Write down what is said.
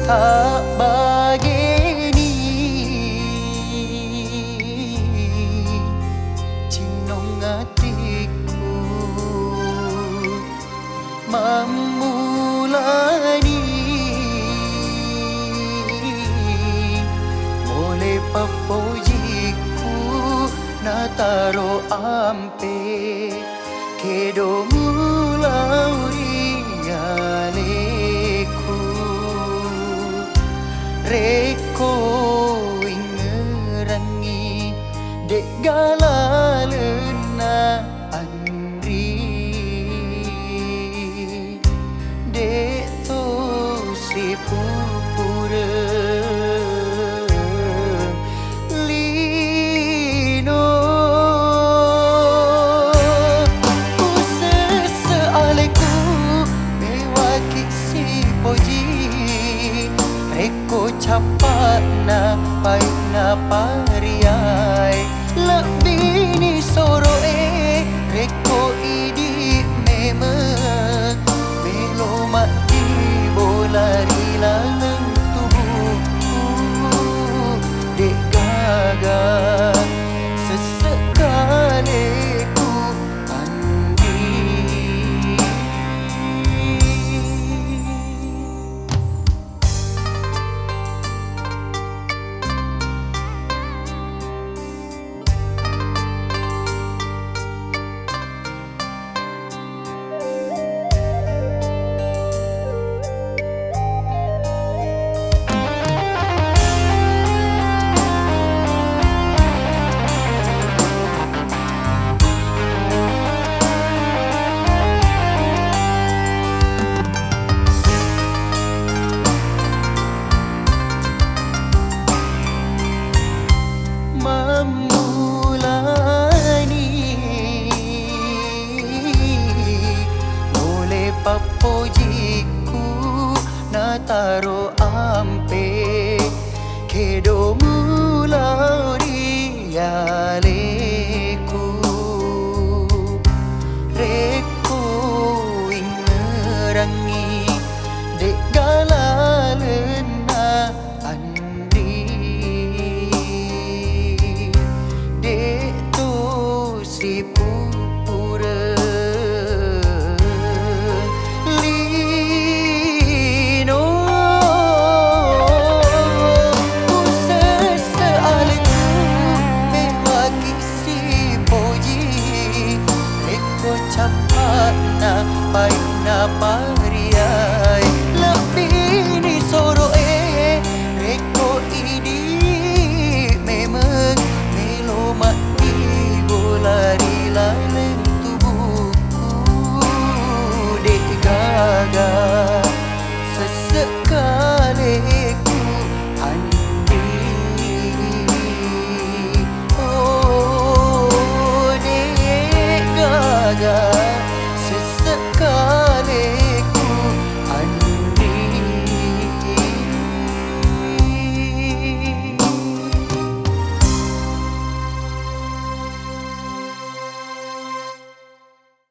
tak bageni cinong hatiku mamulani boleh papojiku na taro ampe kedo mulauri aleku reko ingerangi dek galalena andri dek to si pupura lino usese aleku mewaki si poji reko capat na pai na pariai lebih ni soro reko idi meme melo mati bolari laleng tubuhku dek gaga sesekali ku andi. Papojiku na taro ampe kedo mulauri aleku reko ingerangi dek galalena andi dek to si pupura capat na pai na pariai lebih ni soro reko idi memang melo mati bolari laleng tubuhku dek gaga sesekali ku andi. Oh dek gaga